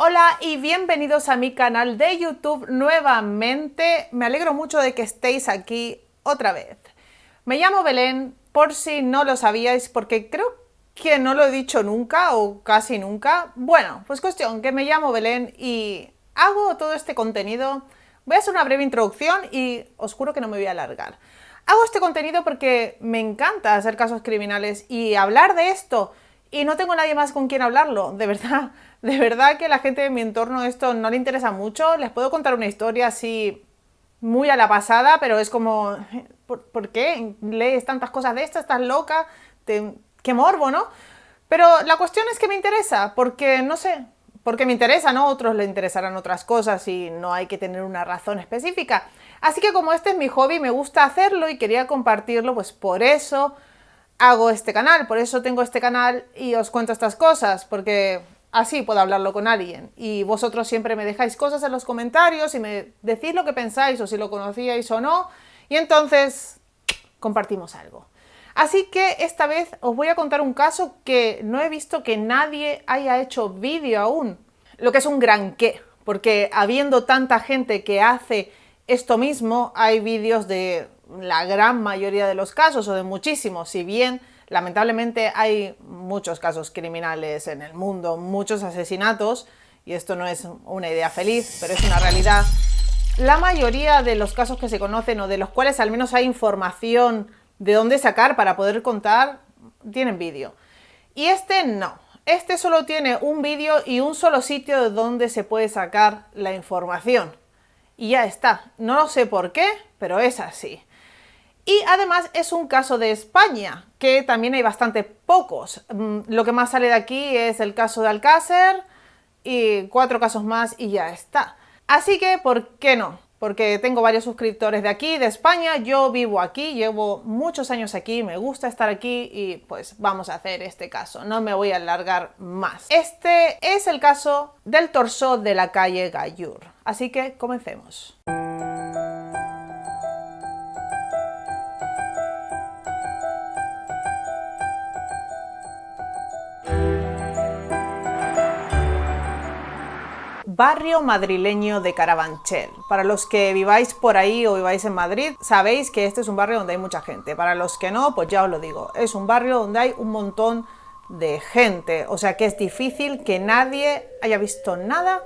Hola y bienvenidos a mi canal de YouTube nuevamente. Me alegro mucho de que estéis aquí otra vez. Me llamo Belén, por si no lo sabíais, porque creo que no lo he dicho nunca o casi nunca. Bueno, pues cuestión que me llamo Belén y hago todo este contenido. Voy a hacer una breve introducción y os juro que no me voy a alargar. Hago este contenido porque me encanta hacer casos criminales y hablar de esto. Y no tengo nadie más con quien hablarlo, de verdad que la gente de mi entorno esto no le interesa mucho. Les puedo contar una historia así muy a la pasada, pero es como, ¿por qué lees tantas cosas de esto? ¿Estás loca? ¡Qué morbo!, ¿no? Pero la cuestión es que me interesa, porque no sé, porque me interesa, ¿no? A otros les interesarán otras cosas y no hay que tener una razón específica. Así que como este es mi hobby, me gusta hacerlo y quería compartirlo, pues por eso hago este canal, por eso tengo este canal y os cuento estas cosas, porque así puedo hablarlo con alguien. Y vosotros siempre me dejáis cosas en los comentarios y me decís lo que pensáis o si lo conocíais o no, y entonces compartimos algo. Así que esta vez os voy a contar un caso que no he visto que nadie haya hecho vídeo aún, lo que es un gran qué, porque habiendo tanta gente que hace esto mismo, hay vídeos de la gran mayoría de los casos o de muchísimos, si bien lamentablemente hay muchos casos criminales en el mundo, muchos asesinatos, y esto no es una idea feliz, pero es una realidad. La mayoría de los casos que se conocen o de los cuales al menos hay información de dónde sacar para poder contar, tienen vídeo. Y este no. Este solo tiene un vídeo y un solo sitio de donde se puede sacar la información. Y ya está. No lo sé por qué, pero es así. Y además es un caso de España, que también hay bastante pocos. Lo que más sale de aquí es el caso de Alcácer y 4 casos más y ya está. Así que, ¿por qué no? Porque tengo varios suscriptores de aquí, de España, yo vivo aquí, llevo muchos años aquí, me gusta estar aquí y pues vamos a hacer este caso, no me voy a alargar más. Este es el caso del torso de la calle Gallur, así que comencemos. Barrio madrileño de Carabanchel. Para los que viváis por ahí o viváis en Madrid, sabéis que este es un barrio donde hay mucha gente. Para los que no, pues ya os lo digo, es un barrio donde hay un montón de gente. O sea que es difícil que nadie haya visto nada,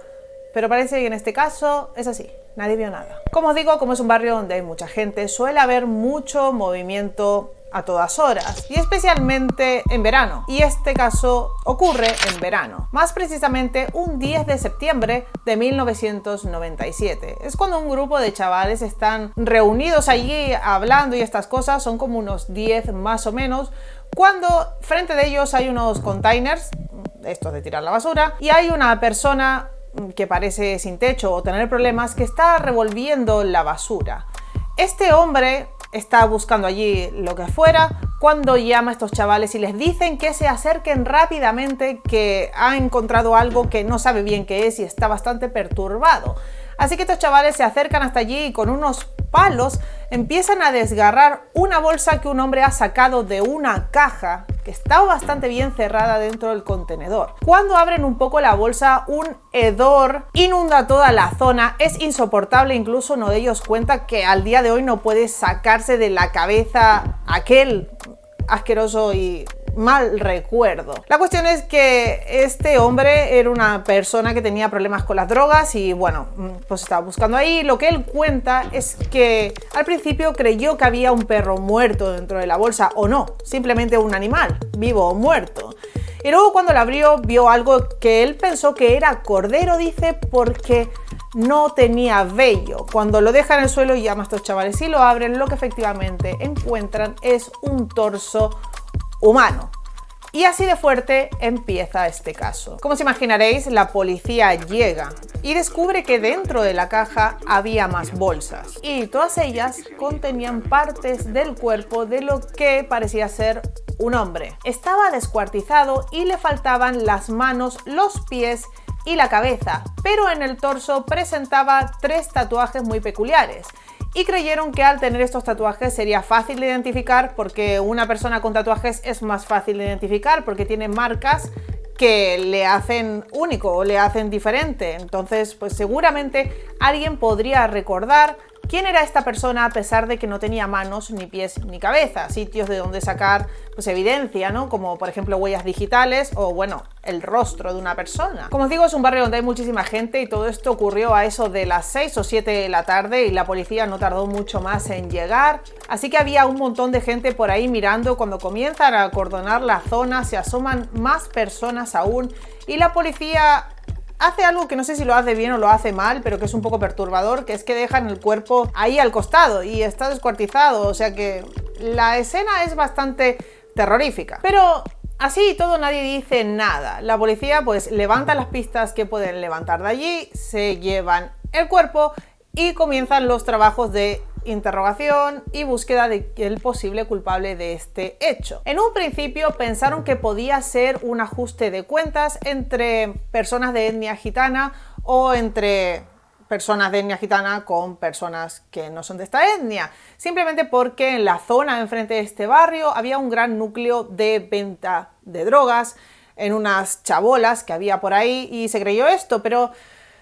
pero parece que en este caso es así, nadie vio nada. Como os digo, como es un barrio donde hay mucha gente, suele haber mucho movimiento a todas horas y especialmente en verano, y este caso ocurre en verano, más precisamente un 10 de septiembre de 1997. Es cuando un grupo de chavales están reunidos allí hablando y estas cosas, son como unos 10 más o menos, cuando frente de ellos hay unos containers, estos de tirar la basura, y hay una persona que parece sin techo o tener problemas que está revolviendo la basura. Este hombre está buscando allí lo que fuera cuando llama a estos chavales y les dicen que se acerquen rápidamente, que ha encontrado algo que no sabe bien qué es y está bastante perturbado. Así que estos chavales se acercan hasta allí y con unos palos empiezan a desgarrar una bolsa que un hombre ha sacado de una caja que estaba bastante bien cerrada dentro del contenedor. Cuando abren un poco la bolsa, un hedor inunda toda la zona, es insoportable, incluso uno de ellos cuenta que al día de hoy no puede sacarse de la cabeza aquel asqueroso y mal recuerdo. La cuestión es que este hombre era una persona que tenía problemas con las drogas y bueno, pues estaba buscando ahí. Lo que él cuenta es que al principio creyó que había un perro muerto dentro de la bolsa, o no, simplemente un animal, vivo o muerto. Y luego cuando la abrió vio algo que él pensó que era cordero, dice, porque no tenía vello. Cuando lo deja en el suelo y llama a estos chavales y lo abren, lo que efectivamente encuentran es un torso humano. Y así de fuerte empieza este caso. Como os imaginaréis, la policía llega y descubre que dentro de la caja había más bolsas y todas ellas contenían partes del cuerpo de lo que parecía ser un hombre. Estaba descuartizado y le faltaban las manos, los pies y la cabeza, pero en el torso presentaba 3 tatuajes muy peculiares. Y creyeron que al tener estos tatuajes sería fácil de identificar, porque una persona con tatuajes es más fácil de identificar porque tiene marcas que le hacen único o le hacen diferente. Entonces, pues seguramente alguien podría recordar quién era esta persona a pesar de que no tenía manos, ni pies, ni cabeza. Sitios de donde sacar pues evidencia, ¿no? Como por ejemplo huellas digitales o bueno, el rostro de una persona. Como os digo, es un barrio donde hay muchísima gente y todo esto ocurrió a eso de las 6 o 7 de la tarde y la policía no tardó mucho más en llegar. Así que había un montón de gente por ahí mirando. Cuando comienzan a acordonar la zona, se asoman más personas aún y la policía hace algo que no sé si lo hace bien o lo hace mal, pero que es un poco perturbador, que es que dejan el cuerpo ahí al costado y está descuartizado, o sea que la escena es bastante terrorífica. Pero así y todo nadie dice nada. La policía pues levanta las pistas que pueden levantar de allí, se llevan el cuerpo y comienzan los trabajos de interrogación y búsqueda del posible culpable de este hecho. En un principio pensaron que podía ser un ajuste de cuentas entre personas de etnia gitana o entre personas de etnia gitana con personas que no son de esta etnia, simplemente porque en la zona enfrente de este barrio había un gran núcleo de venta de drogas en unas chabolas que había por ahí y se creyó esto, pero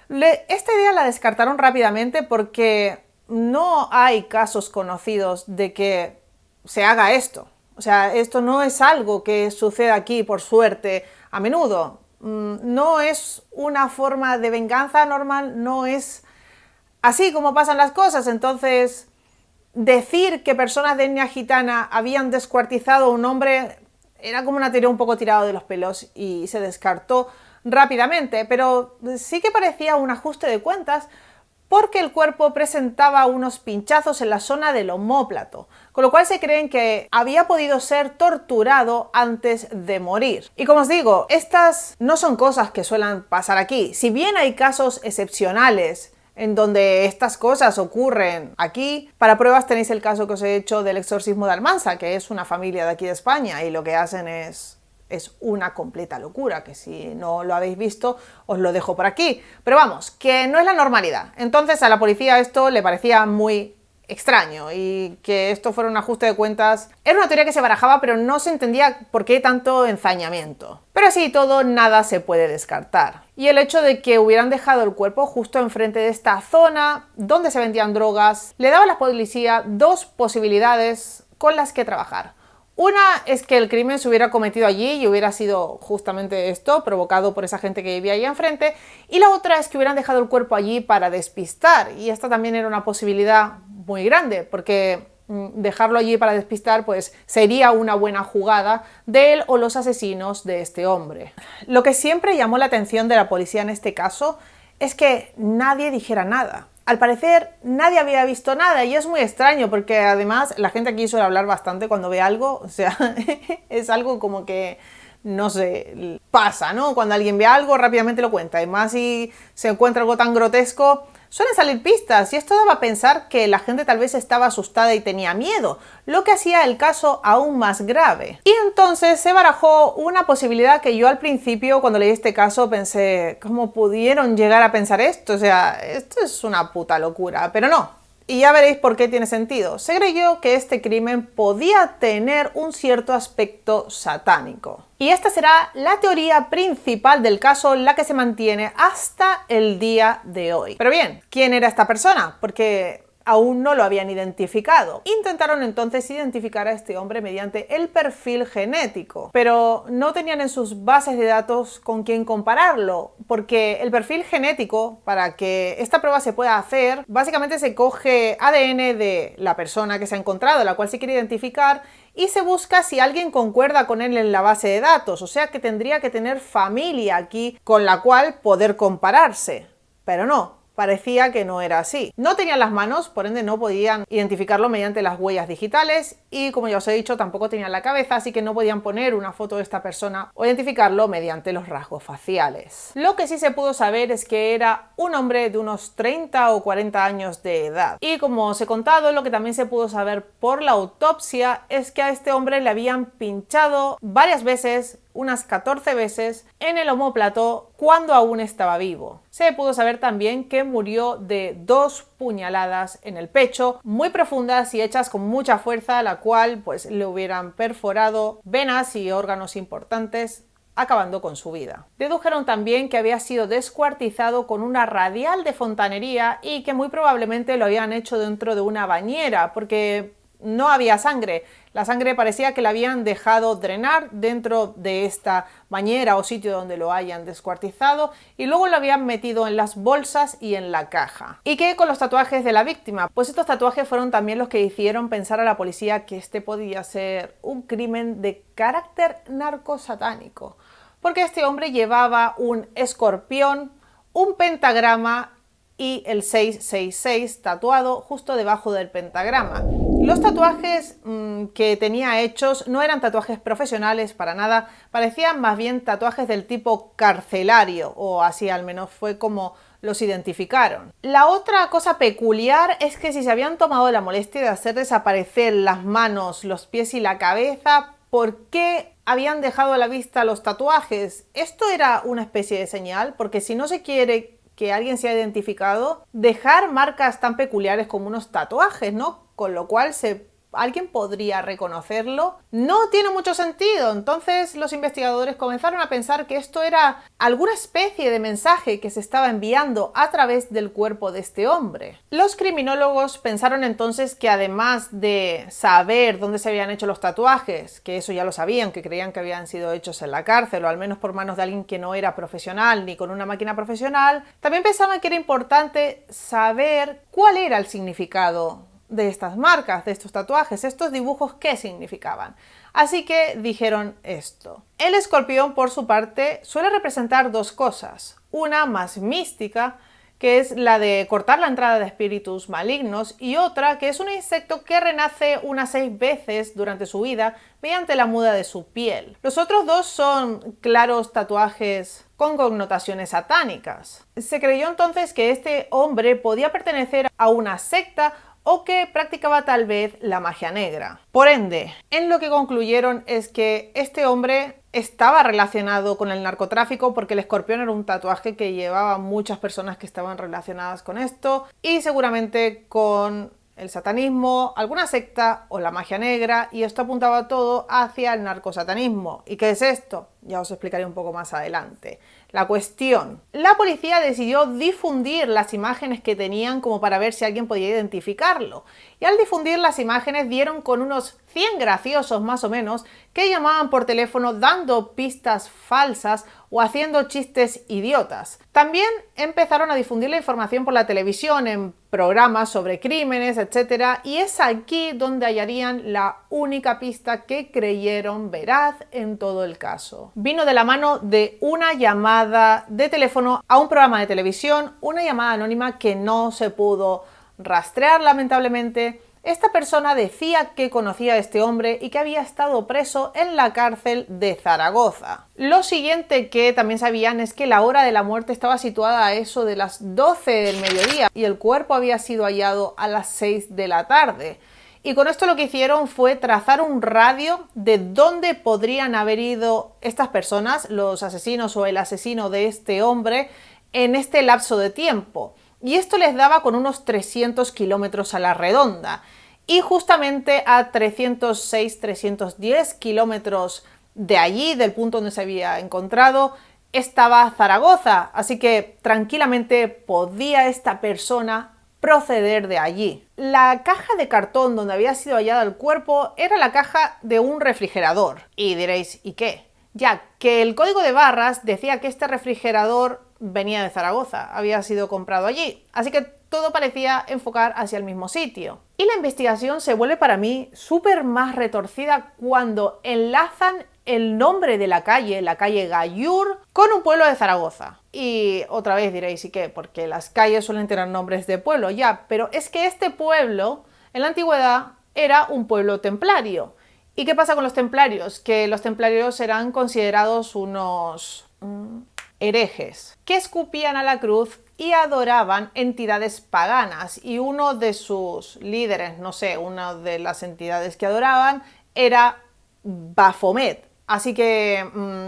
esta idea la descartaron rápidamente porque no hay casos conocidos de que se haga esto. O sea, esto no es algo que sucede aquí por suerte a menudo. No es una forma de venganza normal, no es así como pasan las cosas. Entonces, decir que personas de etnia gitana habían descuartizado a un hombre era como una teoría un poco tirado de los pelos y se descartó rápidamente, pero sí que parecía un ajuste de cuentas porque el cuerpo presentaba unos pinchazos en la zona del omóplato, con lo cual se creen que había podido ser torturado antes de morir. Y como os digo, estas no son cosas que suelen pasar aquí. Si bien hay casos excepcionales en donde estas cosas ocurren aquí, para pruebas tenéis el caso que os he hecho del exorcismo de Almansa, que es una familia de aquí de España y lo que hacen es una completa locura, que si no lo habéis visto os lo dejo por aquí. Pero vamos, que no es la normalidad. Entonces a la policía esto le parecía muy extraño y que esto fuera un ajuste de cuentas era una teoría que se barajaba, pero no se entendía por qué tanto ensañamiento. Pero así y todo, nada se puede descartar. Y el hecho de que hubieran dejado el cuerpo justo enfrente de esta zona donde se vendían drogas le daba a la policía dos posibilidades con las que trabajar. Una es que el crimen se hubiera cometido allí y hubiera sido justamente esto, provocado por esa gente que vivía ahí enfrente, y la otra es que hubieran dejado el cuerpo allí para despistar, y esta también era una posibilidad muy grande, porque dejarlo allí para despistar pues sería una buena jugada de él o los asesinos de este hombre. Lo que siempre llamó la atención de la policía en este caso es que nadie dijera nada. Al parecer nadie había visto nada y es muy extraño porque además la gente aquí suele hablar bastante cuando ve algo, o sea, es algo como que, no sé, pasa, ¿no? Cuando alguien ve algo rápidamente lo cuenta y más si se encuentra algo tan grotesco, suelen salir pistas y esto daba a pensar que la gente tal vez estaba asustada y tenía miedo, lo que hacía el caso aún más grave. Y entonces se barajó una posibilidad que yo al principio cuando leí este caso pensé, ¿cómo pudieron llegar a pensar esto? O sea, esto es una puta locura, pero no. Y ya veréis por qué tiene sentido. Se creyó que este crimen podía tener un cierto aspecto satánico. Y esta será la teoría principal del caso, la que se mantiene hasta el día de hoy. Pero bien, ¿quién era esta persona? Porque aún no lo habían identificado. Intentaron entonces identificar a este hombre mediante el perfil genético, pero no tenían en sus bases de datos con quién compararlo, porque el perfil genético, para que esta prueba se pueda hacer, básicamente se coge ADN de la persona que se ha encontrado, la cual se quiere identificar, y se busca si alguien concuerda con él en la base de datos, o sea que tendría que tener familia aquí con la cual poder compararse, pero no. Parecía que no era así. No tenían las manos, por ende no podían identificarlo mediante las huellas digitales y como ya os he dicho tampoco tenían la cabeza, así que no podían poner una foto de esta persona o identificarlo mediante los rasgos faciales. Lo que sí se pudo saber es que era un hombre de unos 30 o 40 años de edad. Y como os he contado, lo que también se pudo saber por la autopsia es que a este hombre le habían pinchado varias veces, unas 14 veces, en el omóplato cuando aún estaba vivo. Se pudo saber también que murió de 2 puñaladas en el pecho, muy profundas y hechas con mucha fuerza, la cual pues le hubieran perforado venas y órganos importantes acabando con su vida. Dedujeron también que había sido descuartizado con una radial de fontanería y que muy probablemente lo habían hecho dentro de una bañera, porque no había sangre. La sangre parecía que la habían dejado drenar dentro de esta bañera o sitio donde lo hayan descuartizado y luego lo habían metido en las bolsas y en la caja. ¿Y qué con los tatuajes de la víctima? Pues estos tatuajes fueron también los que hicieron pensar a la policía que este podía ser un crimen de carácter narcosatánico, porque este hombre llevaba un escorpión, un pentagrama y el 666 tatuado justo debajo del pentagrama. Los tatuajes que tenía hechos no eran tatuajes profesionales para nada, parecían más bien tatuajes del tipo carcelario, o así al menos fue como los identificaron. La otra cosa peculiar es que si se habían tomado la molestia de hacer desaparecer las manos, los pies y la cabeza, ¿por qué habían dejado a la vista los tatuajes? Esto era una especie de señal, porque si no se quiere que alguien sea identificado, dejar marcas tan peculiares como unos tatuajes, ¿no? Con lo cual alguien podría reconocerlo. No tiene mucho sentido. Entonces los investigadores comenzaron a pensar que esto era alguna especie de mensaje que se estaba enviando a través del cuerpo de este hombre. Los criminólogos pensaron entonces que además de saber dónde se habían hecho los tatuajes, que eso ya lo sabían, que creían que habían sido hechos en la cárcel o al menos por manos de alguien que no era profesional ni con una máquina profesional, también pensaban que era importante saber cuál era el significado de estas marcas, de estos tatuajes, estos dibujos, ¿qué significaban? Así que dijeron esto. El escorpión, por su parte, suele representar dos cosas. Una más mística, que es la de cortar la entrada de espíritus malignos, y otra que es un insecto que renace unas 6 veces durante su vida mediante la muda de su piel. Los otros dos son claros tatuajes con connotaciones satánicas. Se creyó entonces que este hombre podía pertenecer a una secta o que practicaba tal vez la magia negra. Por ende, en lo que concluyeron es que este hombre estaba relacionado con el narcotráfico, porque el escorpión era un tatuaje que llevaban muchas personas que estaban relacionadas con esto, y seguramente con el satanismo, alguna secta o la magia negra, y esto apuntaba todo hacia el narcosatanismo. ¿Y qué es esto? Ya os explicaré un poco más adelante. La cuestión: la policía decidió difundir las imágenes que tenían como para ver si alguien podía identificarlo. Y al difundir las imágenes dieron con unos 100 graciosos más o menos que llamaban por teléfono dando pistas falsas o haciendo chistes idiotas. También empezaron a difundir la información por la televisión en programas sobre crímenes, etc. Y es aquí donde hallarían la única pista que creyeron veraz en todo el caso. Vino de la mano de una llamada de teléfono a un programa de televisión, una llamada anónima que no se pudo rastrear, lamentablemente. Esta persona decía que conocía a este hombre y que había estado preso en la cárcel de Zaragoza. Lo siguiente que también sabían es que la hora de la muerte estaba situada a eso de las 12 del mediodía y el cuerpo había sido hallado a las 6 de la tarde. Y con esto lo que hicieron fue trazar un radio de dónde podrían haber ido estas personas, los asesinos o el asesino de este hombre, en este lapso de tiempo. Y esto les daba con unos 300 kilómetros a la redonda. Y justamente a 306-310 kilómetros de allí, del punto donde se había encontrado, estaba Zaragoza. Así que tranquilamente podía esta persona proceder de allí. La caja de cartón donde había sido hallado el cuerpo era la caja de un refrigerador. Y diréis, ¿y qué? Ya que el código de barras decía que este refrigerador venía de Zaragoza, había sido comprado allí, así que todo parecía enfocar hacia el mismo sitio. Y la investigación se vuelve para mí súper más retorcida cuando enlazan el nombre de la calle Gallur, con un pueblo de Zaragoza. Y otra vez diréis, ¿y qué? Porque las calles suelen tener nombres de pueblo, ya, pero es que este pueblo, en la antigüedad, era un pueblo templario. ¿Y qué pasa con los templarios? Que los templarios eran considerados unos herejes, que escupían a la cruz y adoraban entidades paganas, y uno de sus líderes, no sé, una de las entidades que adoraban era Baphomet. Así que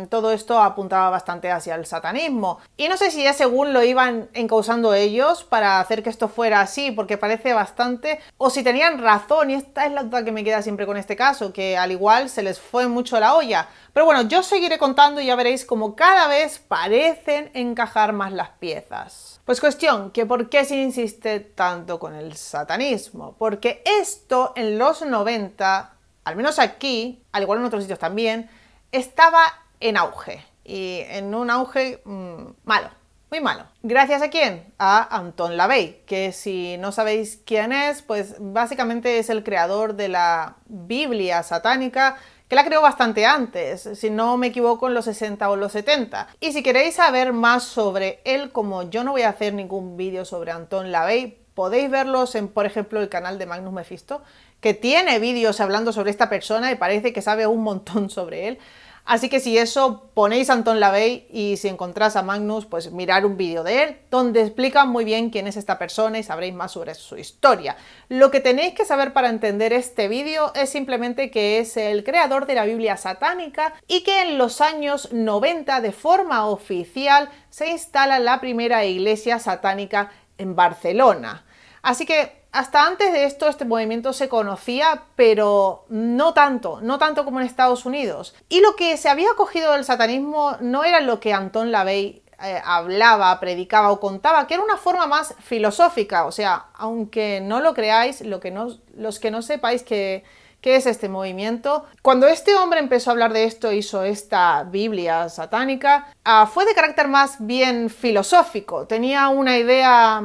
todo esto apuntaba bastante hacia el satanismo. Y no sé si es según lo iban encauzando ellos para hacer que esto fuera así, porque parece bastante, o si tenían razón, y esta es la duda que me queda siempre con este caso, que al igual se les fue mucho la olla. Pero bueno, yo seguiré contando y ya veréis como cada vez parecen encajar más las piezas. Pues cuestión, que ¿por qué se insiste tanto con el satanismo? Porque esto en los 90, al menos aquí, al igual en otros sitios también, estaba en auge, y en un auge malo, muy malo. ¿Gracias a quién? A Anton LaVey, que si no sabéis quién es, pues básicamente es el creador de la Biblia satánica, que la creó bastante antes, si no me equivoco en los 60 o los 70. Y si queréis saber más sobre él, como yo no voy a hacer ningún vídeo sobre Anton LaVey, podéis verlos en, por ejemplo, el canal de Magnus Mephisto, que tiene vídeos hablando sobre esta persona y parece que sabe un montón sobre él. Así que si eso, ponéis Anton LaVey y si encontráis a Magnus, pues mirar un vídeo de él, donde explica muy bien quién es esta persona y sabréis más sobre su historia. Lo que tenéis que saber para entender este vídeo es simplemente que es el creador de la Biblia satánica y que en los años 90, de forma oficial, se instala la primera iglesia satánica en Barcelona. Así que hasta antes de esto este movimiento se conocía, pero no tanto como en Estados Unidos. Y lo que se había cogido del satanismo no era lo que Anton LaVey hablaba, predicaba o contaba, que era una forma más filosófica. O sea, aunque no lo creáis, los que no sepáis ¿qué es este movimiento? Cuando este hombre empezó a hablar de esto, hizo esta Biblia satánica, fue de carácter más bien filosófico. Tenía una idea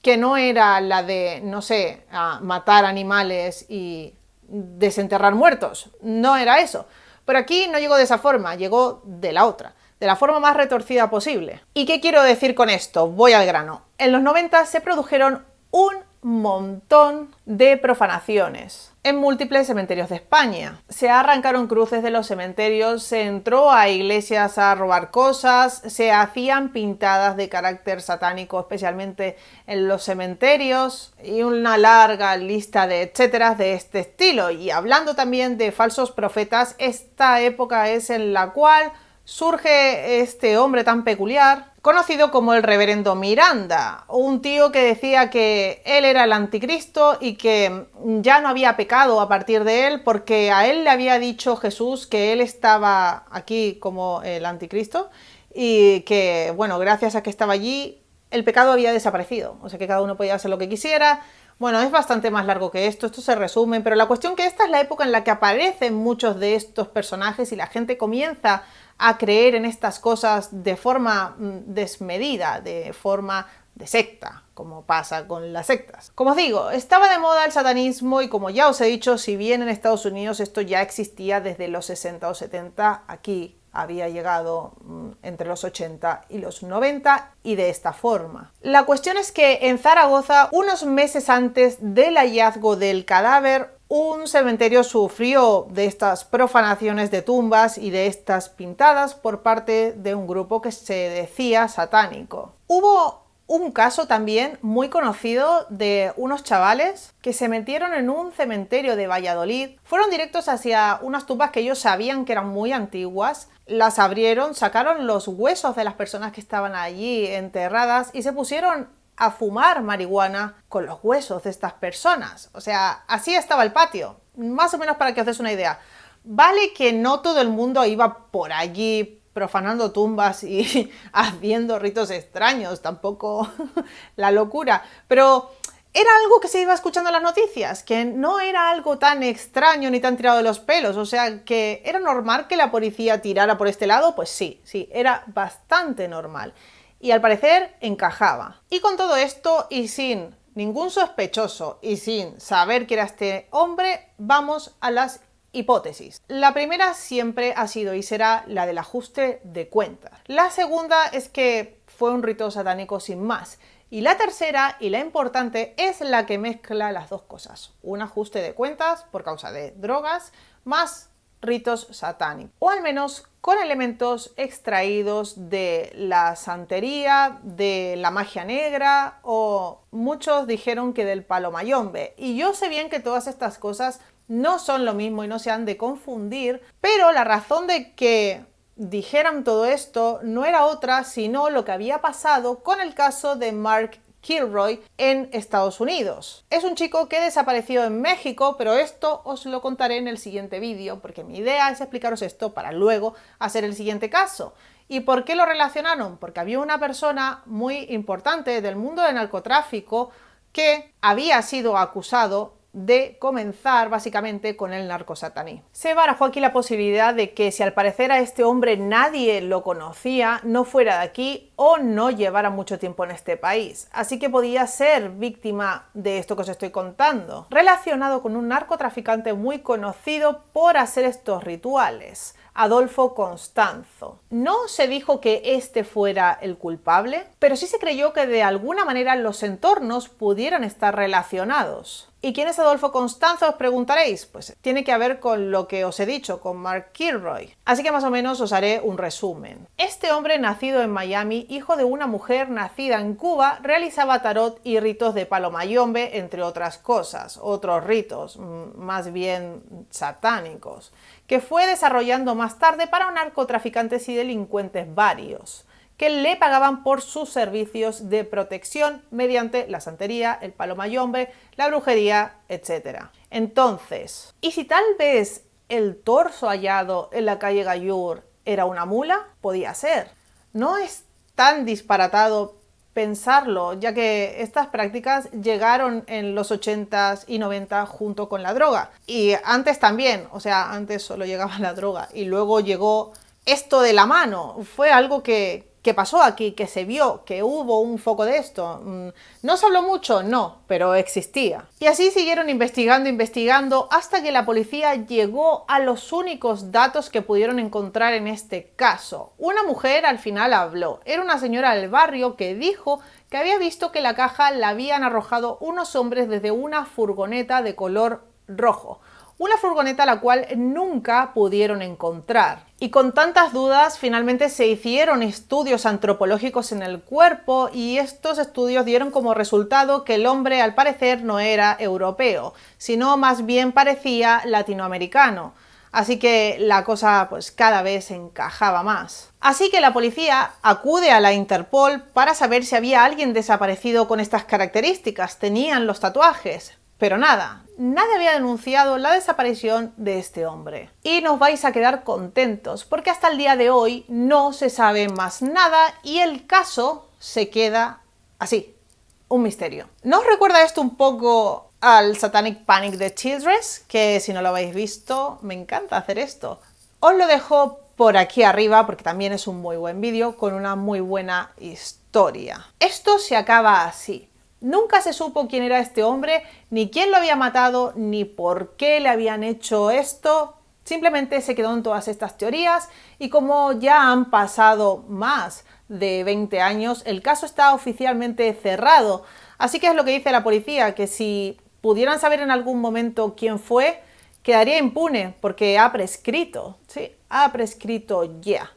que no era la de, no sé, matar animales y desenterrar muertos. No era eso. Pero aquí no llegó de esa forma, llegó de la otra, de la forma más retorcida posible. ¿Y qué quiero decir con esto? Voy al grano. En los 90 se produjeron un montón de profanaciones en múltiples cementerios de España. Se arrancaron cruces de los cementerios, se entró a iglesias a robar cosas, se hacían pintadas de carácter satánico, especialmente en los cementerios, y una larga lista de etcétera de este estilo. Y hablando también de falsos profetas, esta época es en la cual surge este hombre tan peculiar, conocido como el reverendo Miranda, un tío que decía que él era el anticristo y que ya no había pecado a partir de él porque a él le había dicho Jesús que él estaba aquí como el anticristo y que, bueno, gracias a que estaba allí, el pecado había desaparecido, o sea que cada uno podía hacer lo que quisiera. Bueno, es bastante más largo que esto se resume, pero la cuestión que esta es la época en la que aparecen muchos de estos personajes y la gente comienza a creer en estas cosas de forma desmedida, de forma de secta, como pasa con las sectas. Como os digo, estaba de moda el satanismo y como ya os he dicho, si bien en Estados Unidos esto ya existía desde los 60 o 70, aquí había llegado entre los 80 y los 90 y de esta forma. La cuestión es que en Zaragoza, unos meses antes del hallazgo del cadáver, un cementerio sufrió de estas profanaciones de tumbas y de estas pintadas por parte de un grupo que se decía satánico. Hubo un caso también muy conocido de unos chavales que se metieron en un cementerio de Valladolid, fueron directos hacia unas tumbas que ellos sabían que eran muy antiguas, las abrieron, sacaron los huesos de las personas que estaban allí enterradas y se pusieron a fumar marihuana con los huesos de estas personas. O sea, así estaba el patio, más o menos para que os des una idea. Vale que no todo el mundo iba por allí profanando tumbas y haciendo ritos extraños, tampoco la locura, pero era algo que se iba escuchando en las noticias, que no era algo tan extraño ni tan tirado de los pelos, o sea, que era normal que la policía tirara por este lado, pues sí, era bastante normal. Y al parecer encajaba. Y con todo esto y sin ningún sospechoso y sin saber que era este hombre, vamos a las hipótesis. La primera siempre ha sido y será la del ajuste de cuentas. La segunda es que fue un rito satánico sin más. Y la tercera, y la importante, es la que mezcla las dos cosas. Un ajuste de cuentas por causa de drogas más ritos satánicos. O al menos con elementos extraídos de la santería, de la magia negra o muchos dijeron que del palo mayombe. Y yo sé bien que todas estas cosas no son lo mismo y no se han de confundir, pero la razón de que dijeran todo esto no era otra sino lo que había pasado con el caso de Mark Kilroy en Estados Unidos. Es un chico que desapareció en México, pero esto os lo contaré en el siguiente vídeo, porque mi idea es explicaros esto para luego hacer el siguiente caso. ¿Y por qué lo relacionaron? Porque había una persona muy importante del mundo del narcotráfico que había sido acusado de comenzar básicamente con el narcosataní. Se barajó aquí la posibilidad de que si al parecer a este hombre nadie lo conocía, no fuera de aquí o no llevara mucho tiempo en este país. Así que podía ser víctima de esto que os estoy contando, relacionado con un narcotraficante muy conocido por hacer estos rituales, Adolfo Constanzo. No se dijo que este fuera el culpable, pero sí se creyó que de alguna manera los entornos pudieran estar relacionados. ¿Y quién es Adolfo Constanzo? Os preguntaréis. Pues tiene que ver con lo que os he dicho, con Mark Kilroy. Así que más o menos os haré un resumen. Este hombre, nacido en Miami, hijo de una mujer nacida en Cuba, realizaba tarot y ritos de palo mayombe, entre otras cosas, otros ritos, más bien satánicos, que fue desarrollando más tarde para narcotraficantes y delincuentes varios, que le pagaban por sus servicios de protección mediante la santería, el palo mayombe, la brujería, etc. Entonces, ¿y si tal vez el torso hallado en la calle Gallur era una mula? Podía ser. No es tan disparatado pensarlo, ya que estas prácticas llegaron en los 80s y 90 junto con la droga. Y antes también, o sea, antes solo llegaba la droga y luego llegó esto de la mano. Fue algo que pasó aquí, que se vio, que hubo un foco de esto. No se habló mucho, no, pero existía. Y así siguieron investigando hasta que la policía llegó a los únicos datos que pudieron encontrar en este caso. Una mujer al final habló. Era una señora del barrio que dijo que había visto que la caja la habían arrojado unos hombres desde una furgoneta de color rojo. Una furgoneta la cual nunca pudieron encontrar. Y con tantas dudas, finalmente se hicieron estudios antropológicos en el cuerpo y estos estudios dieron como resultado que el hombre al parecer no era europeo, sino más bien parecía latinoamericano. Así que la cosa pues cada vez encajaba más. Así que la policía acude a la Interpol para saber si había alguien desaparecido con estas características. Tenían los tatuajes. Pero nada, nadie había denunciado la desaparición de este hombre. Y nos vais a quedar contentos, porque hasta el día de hoy no se sabe más nada y el caso se queda así, un misterio. ¿No os recuerda esto un poco al Satanic Panic de Childress? Que si no lo habéis visto, me encanta hacer esto. Os lo dejo por aquí arriba porque también es un muy buen vídeo con una muy buena historia. Esto se acaba así. Nunca se supo quién era este hombre, ni quién lo había matado, ni por qué le habían hecho esto. Simplemente se quedó en todas estas teorías y como ya han pasado más de 20 años, el caso está oficialmente cerrado. Así que es lo que dice la policía, que si pudieran saber en algún momento quién fue, quedaría impune porque ha prescrito. Sí, ha prescrito ya.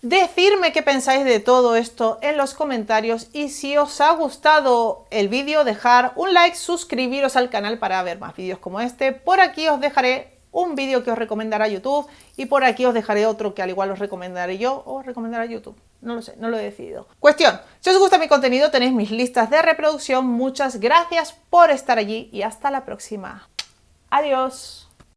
Decidme qué pensáis de todo esto en los comentarios y si os ha gustado el vídeo, dejar un like, suscribiros al canal para ver más vídeos como este. Por aquí os dejaré un vídeo que os recomendará YouTube y por aquí os dejaré otro que al igual os recomendaré yo o recomendará YouTube. No lo sé, no lo he decidido. Cuestión, si os gusta mi contenido tenéis mis listas de reproducción. Muchas gracias por estar allí y hasta la próxima. Adiós.